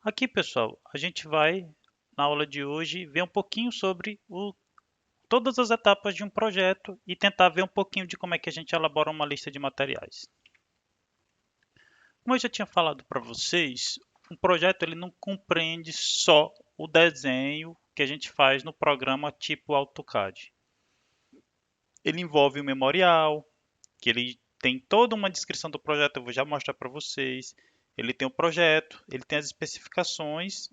Aqui, pessoal, a gente vai, na aula de hoje, ver um pouquinho sobre todas as etapas de um projeto e tentar ver um pouquinho de como é que a gente elabora uma lista de materiais. Como eu já tinha falado para vocês, um projeto ele não compreende só o desenho que a gente faz no programa tipo AutoCAD. Ele envolve o memorial, que ele tem toda uma descrição do projeto, eu vou já mostrar para vocês. Ele tem o projeto, ele tem as especificações,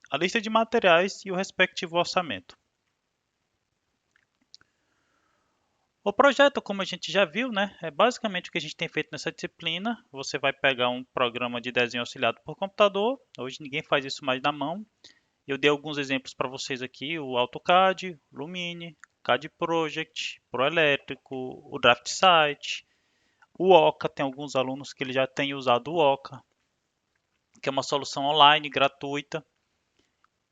a lista de materiais e o respectivo orçamento. O projeto, como a gente já viu, né, é basicamente o que a gente tem feito nessa disciplina. Você vai pegar um programa de desenho auxiliado por computador. Hoje ninguém faz isso mais na mão. Eu dei alguns exemplos para vocês aqui: o AutoCAD, Lumine, CAD Project, Proelétrico, o DraftSite, o Oca. Tem alguns alunos que ele já têm usado o Oca, que é uma solução online gratuita.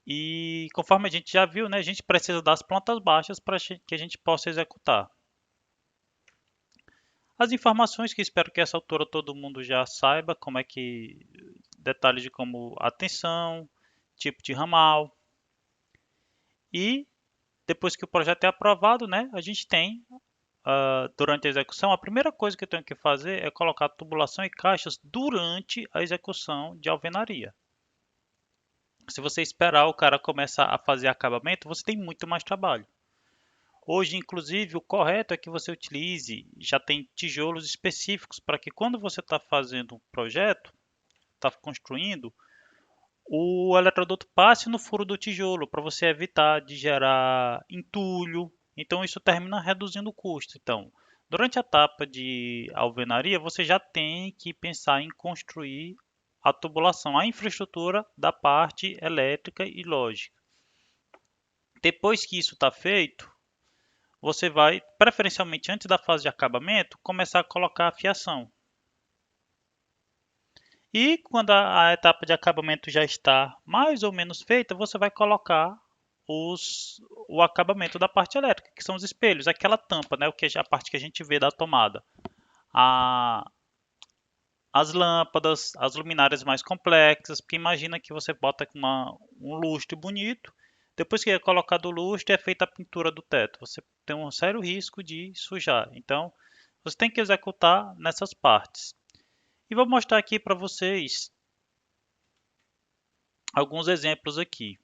E conforme a gente já viu, né, a gente precisa das plantas baixas para que a gente possa executar. As informações que espero que essa altura todo mundo já saiba, como é que detalhes de como atenção, tipo de ramal e depois que o projeto é aprovado, né, a gente tem durante a execução, a primeira coisa que eu tenho que fazer é colocar tubulação e caixas durante a execução de alvenaria. Se você esperar o cara começar a fazer acabamento, você tem muito mais trabalho. Hoje, inclusive, o correto é que você utilize, já tem tijolos específicos para que quando você está fazendo um projeto, está construindo, o eletroduto passe no furo do tijolo para você evitar de gerar entulho. Então isso termina reduzindo o custo. Então, durante a etapa de alvenaria, você já tem que pensar em construir a tubulação, a infraestrutura da parte elétrica e lógica. Depois que isso está feito, você vai, preferencialmente antes da fase de acabamento, começar a colocar a fiação. E quando a etapa de acabamento já está mais ou menos feita, você vai colocar o acabamento da parte elétrica, que são os espelhos, aquela tampa, né, a parte que a gente vê da tomada. A, as lâmpadas, as luminárias mais complexas, porque imagina que você bota um lustre bonito, depois que é colocado o lustre, é feita a pintura do teto. Você tem um sério risco de sujar. Então, você tem que executar nessas partes. E vou mostrar aqui para vocês alguns exemplos aqui.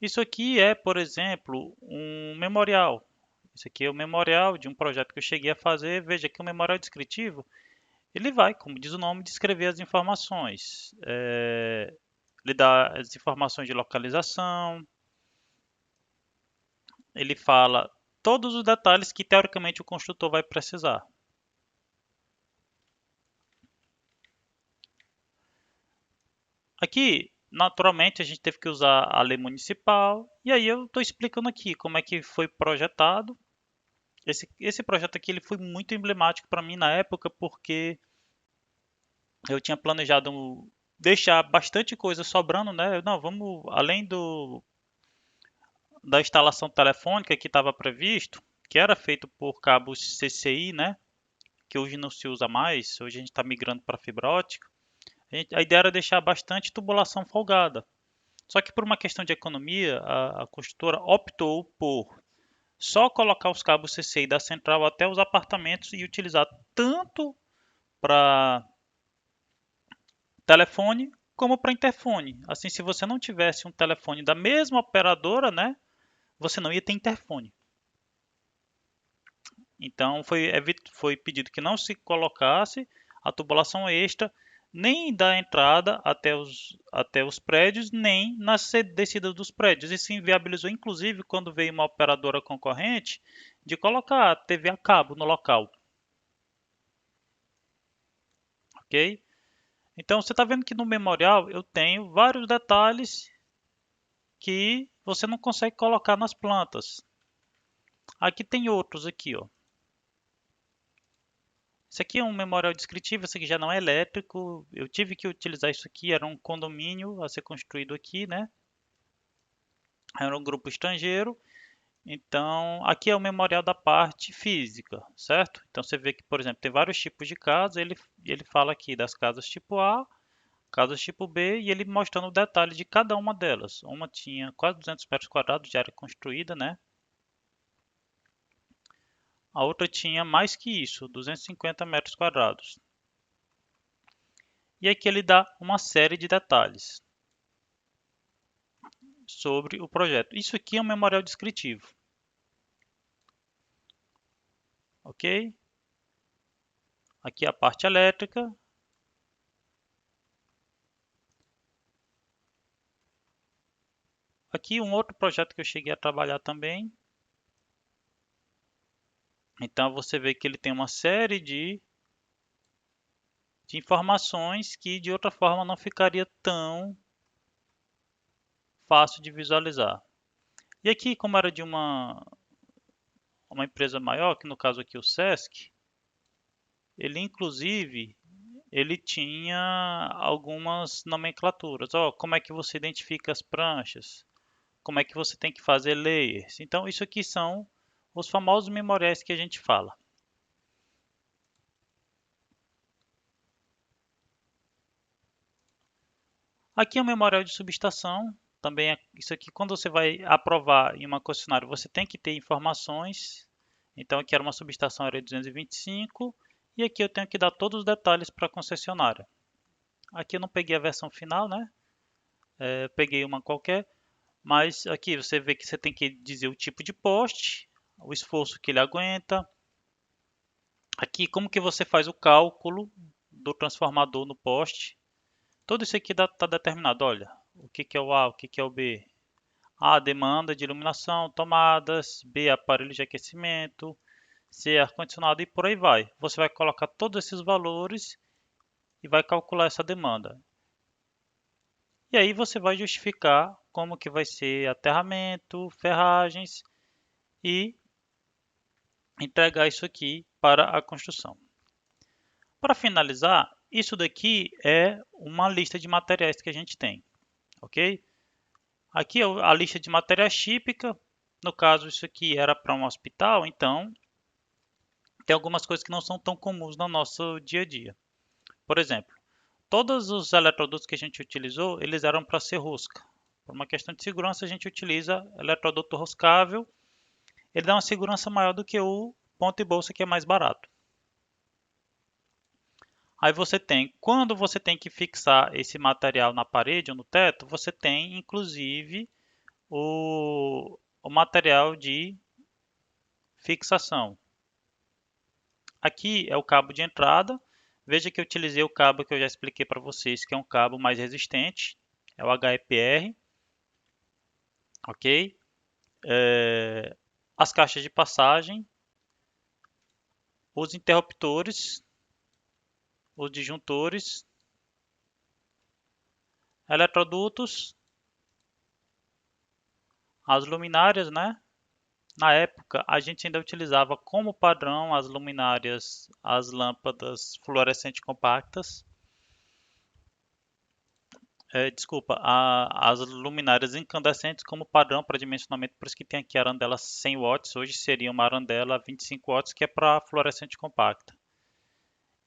Isso aqui é, por exemplo, um memorial. Isso aqui é o memorial de um projeto que eu cheguei a fazer. Veja que o memorial descritivo, ele vai, como diz o nome, descrever as informações. Ele dá as informações de localização, ele fala todos os detalhes que teoricamente o construtor vai precisar. Aqui, naturalmente, a gente teve que usar a lei municipal, e aí eu estou explicando aqui como é que foi projetado. Esse projeto aqui ele foi muito emblemático para mim na época, porque eu tinha planejado deixar bastante coisa sobrando, né? Não, vamos, além da instalação telefônica que estava previsto, que era feito por cabos CCI, né? Que hoje não se usa mais, hoje a gente está migrando para fibra ótica. A ideia era deixar bastante tubulação folgada. Só que por uma questão de economia, a construtora optou por só colocar os cabos CCI da central até os apartamentos e utilizar tanto para telefone como para interfone. Assim, se você não tivesse um telefone da mesma operadora, né, você não ia ter interfone. Então foi pedido que não se colocasse a tubulação extra nem da entrada até os prédios, nem nas descidas dos prédios. Isso inviabilizou, inclusive, quando veio uma operadora concorrente, de colocar a TV a cabo no local. Ok? Então você está vendo que no memorial eu tenho vários detalhes que você não consegue colocar nas plantas. Aqui tem outros aqui, ó. Isso aqui é um memorial descritivo, isso aqui já não é elétrico. Eu tive que utilizar isso aqui, era um condomínio a ser construído aqui, né? Era um grupo estrangeiro. Então, aqui é o memorial da parte física, certo? Então você vê que, por exemplo, tem vários tipos de casas. Ele fala aqui das casas tipo A, casas tipo B, e ele mostrando o detalhe de cada uma delas. Uma tinha quase 200 metros quadrados de área construída, né? A outra tinha mais que isso, 250 metros quadrados. E aqui ele dá uma série de detalhes sobre o projeto. Isso aqui é um memorial descritivo. Ok? Aqui é a parte elétrica. Aqui um outro projeto que eu cheguei a trabalhar também. Então você vê que ele tem uma série de informações que de outra forma não ficaria tão fácil de visualizar. E aqui, como era de uma empresa maior, que no caso aqui o Sesc, ele inclusive ele tinha algumas nomenclaturas. Ó, como é que você identifica as pranchas? Como é que você tem que fazer layers? Então, isso aqui são os famosos memoriais que a gente fala. Aqui é o memorial de subestação. Também isso aqui, quando você vai aprovar em uma concessionária, você tem que ter informações. Então, aqui era uma subestação área 225. E aqui eu tenho que dar todos os detalhes para a concessionária. Aqui eu não peguei a versão final, né? Peguei uma qualquer. Mas aqui você vê que você tem que dizer o tipo de poste, o esforço que ele aguenta. Aqui, como que você faz o cálculo do transformador no poste. Tudo isso aqui está determinado. Olha, o que, que é o A, o que, que é o B. A, demanda de iluminação, tomadas. B, aparelho de aquecimento. C, ar-condicionado e por aí vai. Você vai colocar todos esses valores e vai calcular essa demanda. E aí você vai justificar como que vai ser aterramento, ferragens e entregar isso aqui para a construção. Para finalizar, isso daqui é uma lista de materiais que a gente tem, ok? Aqui é a lista de materiais típica. No caso, isso aqui era para um hospital, então tem algumas coisas que não são tão comuns no nosso dia a dia. Por exemplo, todos os eletrodutos que a gente utilizou, eles eram para ser rosca. Por uma questão de segurança, a gente utiliza eletroduto roscável. Ele dá uma segurança maior do que o ponta e bolsa, que é mais barato. Aí você tem, quando você tem que fixar esse material na parede ou no teto, você tem inclusive o material de fixação. Aqui é o cabo de entrada. Veja que eu utilizei o cabo que eu já expliquei para vocês, que é um cabo mais resistente, é o HEPR, ok? As caixas de passagem, os interruptores, os disjuntores, eletrodutos, as luminárias, né? Na época, a gente ainda utilizava como padrão as luminárias, as lâmpadas fluorescentes compactas. Desculpa, as luminárias incandescentes como padrão para dimensionamento, por isso que tem aqui a arandela 100 watts, hoje seria uma arandela 25 watts, que é para fluorescente compacta.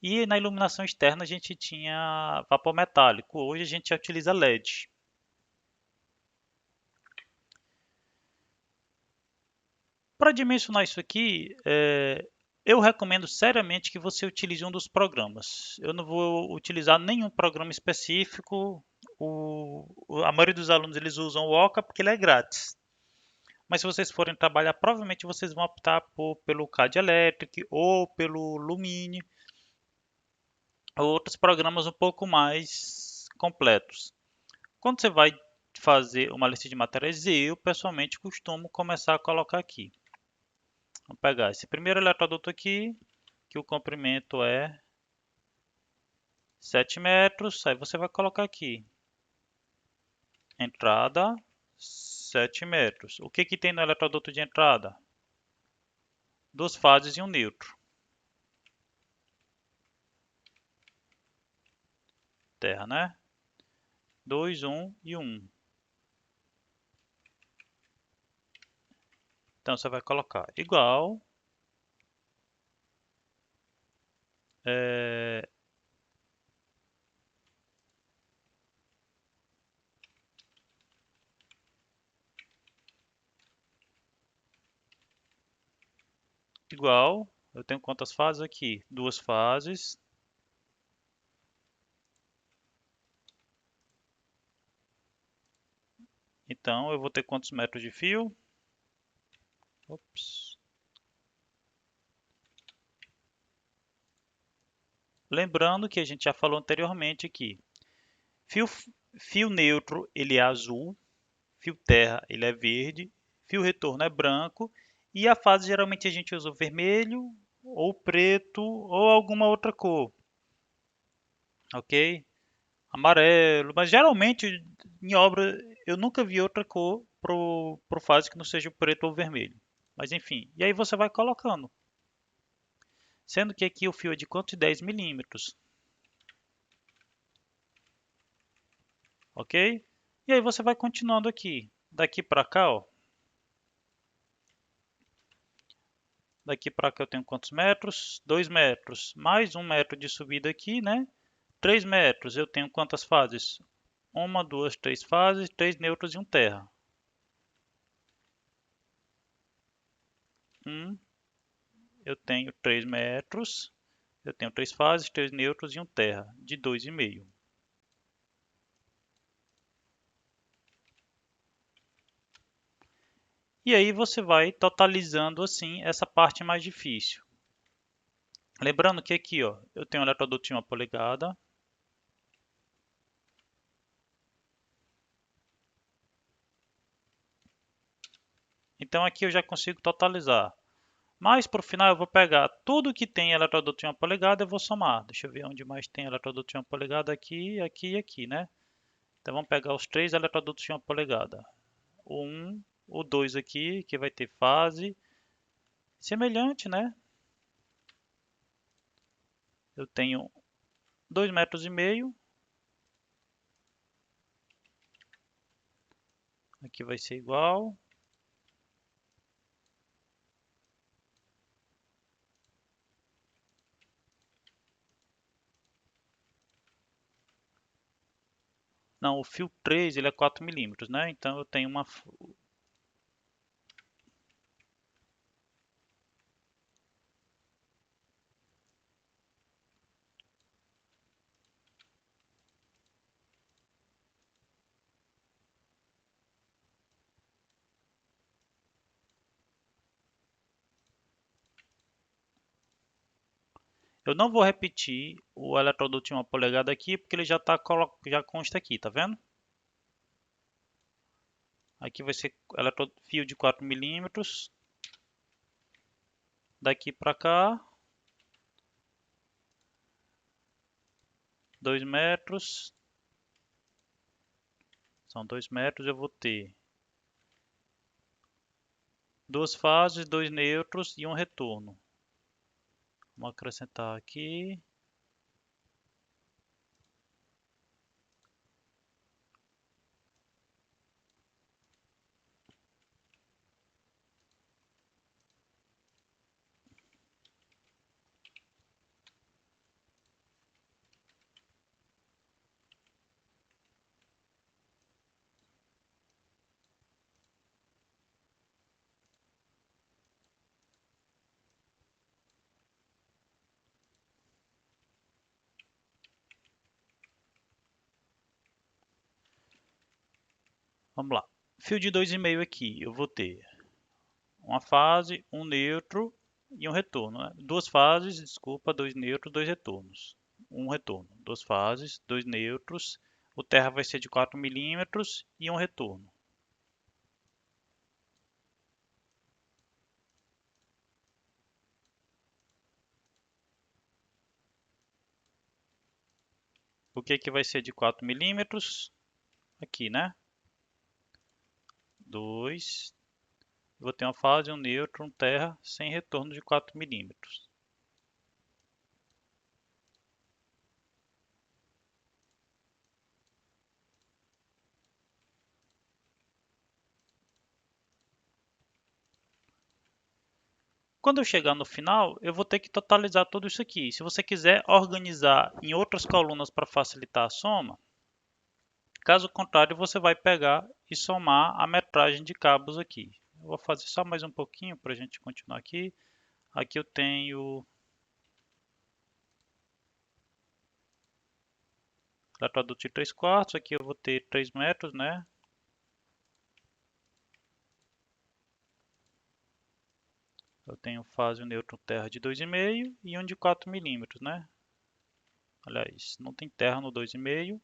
E na iluminação externa a gente tinha vapor metálico, hoje a gente já utiliza LED. Para dimensionar isso aqui, eu recomendo seriamente que você utilize um dos programas. Eu não vou utilizar nenhum programa específico. A maioria dos alunos eles usam o Oca porque ele é grátis. Mas se vocês forem trabalhar, provavelmente vocês vão optar pelo CAD Electric ou pelo Lumine, ou outros programas um pouco mais completos. Quando você vai fazer uma lista de materiais, eu pessoalmente costumo começar a colocar aqui. Vamos pegar esse primeiro eletroduto aqui, que o comprimento é 7 metros. Aí você vai colocar aqui, entrada 7 metros. O que que tem no eletroduto de entrada? Duas fases e um neutro. Terra, né? 2, 1 e 1. Então você vai colocar igual igual, eu tenho quantas fases aqui? Duas fases. Então, eu vou ter quantos metros de fio? Ops. Lembrando que a gente já falou anteriormente aqui. Fio, fio neutro, ele é azul. Fio terra, ele é verde. Fio retorno é branco. E a fase, geralmente, a gente usa o vermelho, ou preto, ou alguma outra cor. Ok? Amarelo. Mas, geralmente, em obra, eu nunca vi outra cor pro fase que não seja o preto ou vermelho. Mas, enfim. E aí você vai colocando. Sendo que aqui o fio é de quanto? De 10 milímetros. Ok? E aí você vai continuando aqui. Daqui para cá, ó. Daqui para cá eu tenho quantos metros? 2 metros. Mais 1 metro de subida aqui, né? 3 metros. Eu tenho quantas fases? Uma, duas, três fases, 3 neutros e um terra. Eu tenho 3 metros. Eu tenho 3 fases, 3 neutros e um terra. De 2,5. E aí você vai totalizando assim essa parte mais difícil. Lembrando que aqui, ó, eu tenho um eletroduto de 1 polegada. Então aqui eu já consigo totalizar. Mas para o final eu vou pegar tudo que tem eletroduto de 1 polegada e vou somar. Deixa eu ver onde mais tem eletroduto de 1 polegada aqui, aqui e aqui, né? Então vamos pegar os 3 eletrodutos de 1 polegada. O 1, o 2 aqui, que vai ter fase semelhante, né? Eu tenho 2,5 metros. Aqui vai ser igual. Não, o fio 3 ele é 4 milímetros, né? Então eu tenho uma. Eu não vou repetir o eletroduto de 1 polegada aqui, porque ele já consta aqui, tá vendo? Aqui vai ser fio de 4 milímetros. Daqui para cá, 2 metros. São 2 metros, eu vou ter duas fases, 2 neutros e um retorno. Vamos acrescentar aqui. Vamos lá. Fio de 2,5 aqui, eu vou ter uma fase, um neutro e um retorno, né? Duas fases, desculpa, 2 neutros, 2 retornos. Um retorno. Duas fases, 2 neutros. O terra vai ser de 4 milímetros e um retorno. O que que vai ser de 4 milímetros? Aqui, né? 2. Vou ter uma fase, um neutro, um terra sem retorno de 4 milímetros. Quando eu chegar no final, eu vou ter que totalizar tudo isso aqui. Se você quiser organizar em outras colunas para facilitar a soma, caso contrário, você vai pegar e somar a metragem de cabos aqui. Eu vou fazer só mais um pouquinho para a gente continuar aqui. Aqui eu tenho eletroduto de 3/4, aqui eu vou ter 3 metros, né? Eu tenho fase nêutron terra de 2,5 e um de 4 milímetros, né? Aliás, não tem terra no 2,5.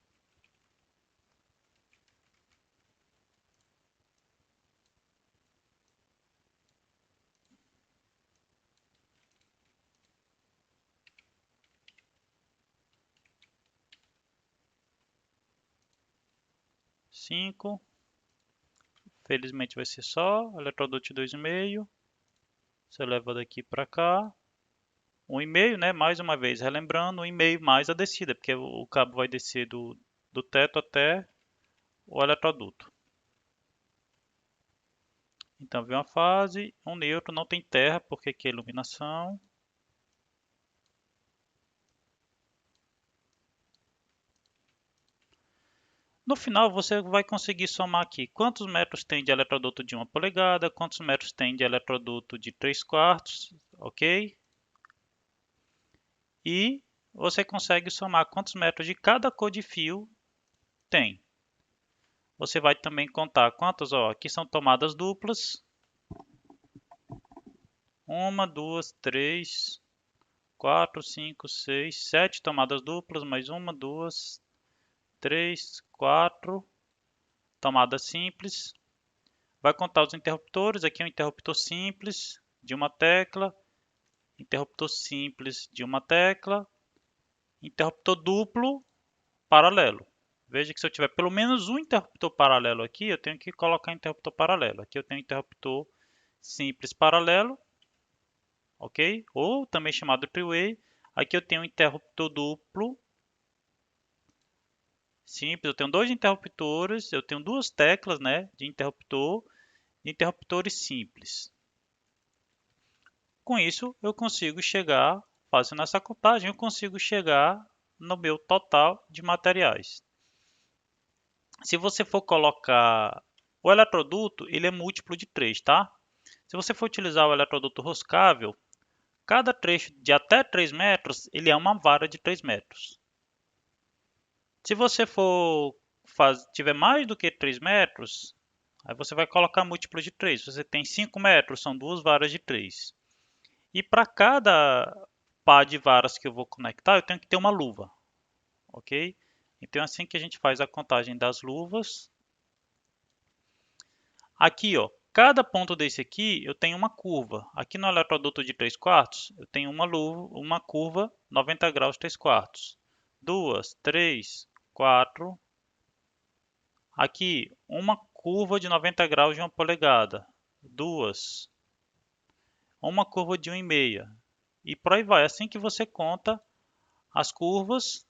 Cinco. Felizmente vai ser só eletroduto de 2,5. Você leva daqui para cá. 1,5, né? Mais uma vez, relembrando, 1,5 mais a descida, porque o cabo vai descer do teto até o eletroduto. Então, vem uma fase, um nêutron, não tem terra, porque aqui é iluminação. No final, você vai conseguir somar aqui quantos metros tem de eletroduto de 1 polegada, quantos metros tem de eletroduto de 3/4, ok? E você consegue somar quantos metros de cada cor de fio tem. Você vai também contar quantas, ó, aqui são tomadas duplas. 1, 2, 3, 4, 5, 6, 7 tomadas duplas, mais 1, 2, 3, 4 tomadas simples. Vai contar os interruptores, aqui é um interruptor simples de uma tecla, interruptor simples de uma tecla, interruptor duplo paralelo. Veja que se eu tiver pelo menos um interruptor paralelo aqui, eu tenho que colocar interruptor paralelo. Aqui eu tenho interruptor simples paralelo, ok? Ou também chamado three-way. Aqui eu tenho um interruptor duplo simples. Eu tenho dois interruptores, eu tenho duas teclas, né, de interruptor e interruptores simples. Com isso, eu consigo chegar, fazendo essa contagem, eu consigo chegar no meu total de materiais. Se você for colocar o eletroduto, ele é múltiplo de 3, tá? Se você for utilizar o eletroduto roscável, cada trecho de até 3 metros, ele é uma vara de 3 metros. Se você tiver mais do que 3 metros, aí você vai colocar múltiplo de 3. Se você tem 5 metros, são duas varas de 3. E para cada par de varas que eu vou conectar, eu tenho que ter uma luva, ok? Então é assim que a gente faz a contagem das luvas. Aqui, ó, cada ponto desse aqui eu tenho uma curva. Aqui no eletroduto de 3/4, eu tenho uma curva 90 graus 3/4. 2, 3, 4. Aqui, uma curva de 90 graus de 1 polegada. 2. Uma curva de 1,5. E por aí vai. É assim que você conta as curvas,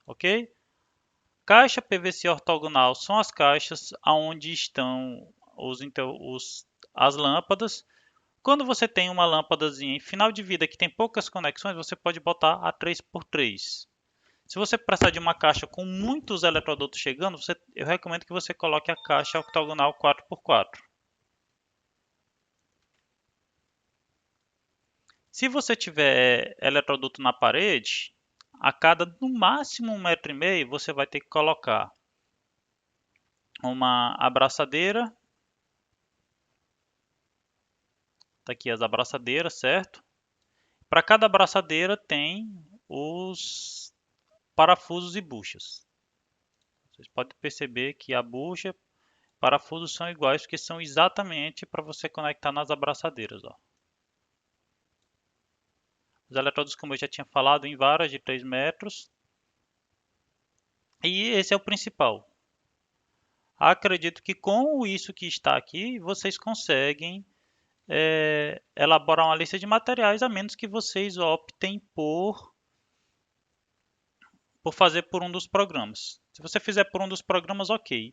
ok? Caixa PVC ortogonal são as caixas onde estão as lâmpadas. Quando você tem uma lâmpadazinha em final de vida que tem poucas conexões, você pode botar a 3x3. Se você precisar de uma caixa com muitos eletrodutos chegando, eu recomendo que você coloque a caixa octogonal 4x4. Se você tiver eletroduto na parede, a cada no máximo 1,5 m você vai ter que colocar uma abraçadeira. Tá aqui as abraçadeiras, certo? Para cada abraçadeira tem os parafusos e buchas. Vocês podem perceber que a bucha e parafusos são iguais, porque são exatamente para você conectar nas abraçadeiras. Ó. Os eletrodos, como eu já tinha falado, em varas de 3 metros. E esse é o principal. Acredito que com isso que está aqui, vocês conseguem elaborar uma lista de materiais, a menos que vocês optem por fazer por um dos programas. Se você fizer por um dos programas, ok.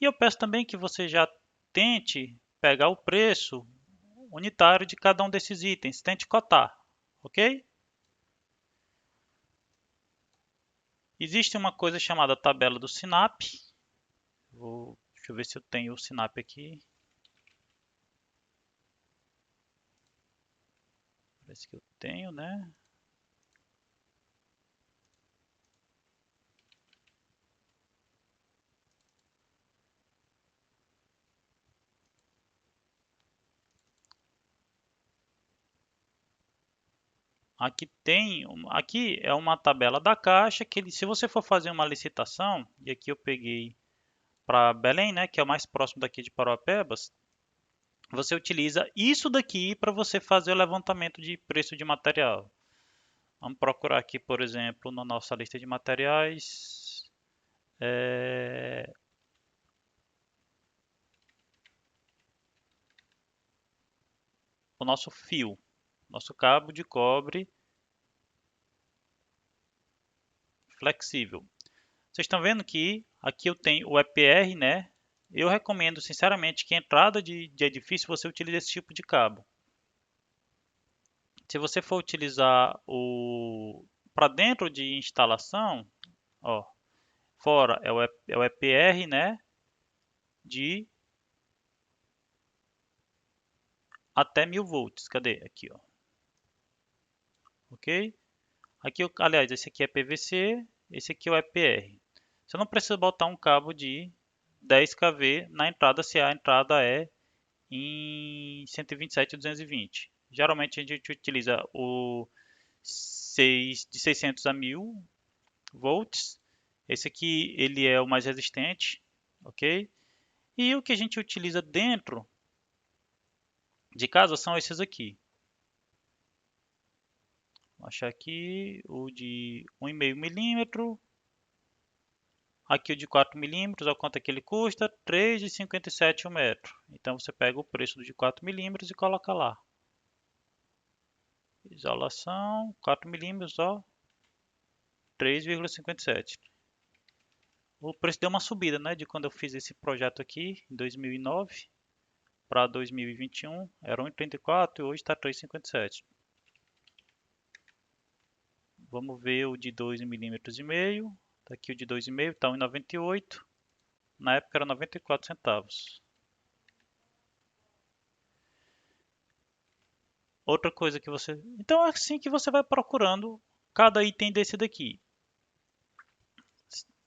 E eu peço também que você já tente pegar o preço unitário de cada um desses itens, tente cotar, ok? Existe uma coisa chamada tabela do SINAP. Deixa eu ver se eu tenho o SINAP aqui. Parece que eu tenho, né? Aqui é uma tabela da Caixa que se você for fazer uma licitação, e aqui eu peguei para Belém, né, que é o mais próximo daqui de Parauapebas, você utiliza isso daqui para você fazer o levantamento de preço de material. Vamos procurar aqui, por exemplo, na nossa lista de materiais, o nosso fio, nosso cabo de cobre flexível. Vocês estão vendo que aqui eu tenho o EPR, né? Eu recomendo sinceramente que a entrada de edifício você utilize esse tipo de cabo. Se você for utilizar o para dentro de instalação, ó, fora é o EPR, né? De até 1000 volts. Cadê? Aqui, ó. Ok? Aqui, aliás, esse aqui é PVC, esse aqui é o EPR. Você não precisa botar um cabo de 10 kV na entrada se a entrada é em 127/220. Geralmente a gente utiliza o 6 de 600 a 1000 volts. Esse aqui ele é o mais resistente, ok? E o que a gente utiliza dentro de casa são esses aqui. Vou achar aqui o de 1,5 milímetro. Aqui o de 4 milímetros, olha quanto é que ele custa, R$ 3,57 o metro. Então você pega o preço do de 4 milímetros e coloca lá. Isolação, 4 milímetros, ó, 3,57. O preço deu uma subida, né, de quando eu fiz esse projeto aqui, em 2009 para 2021, era 1,34 e hoje está 3,57. Vamos ver o de 2,5 milímetros. Tá aqui o de 2,5, está 1,98. Na época era 94 centavos. Outra coisa que você... Então é assim que você vai procurando cada item desse daqui.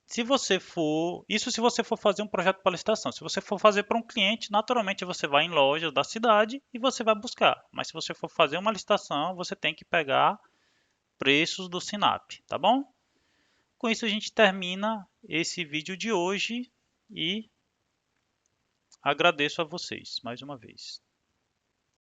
Se você for... Isso se você for fazer um projeto para licitação. Se você for fazer para um cliente, naturalmente você vai em lojas da cidade e você vai buscar. Mas se você for fazer uma licitação, você tem que pegar preços do Sinap, tá bom? Com isso a gente termina esse vídeo de hoje e agradeço a vocês mais uma vez.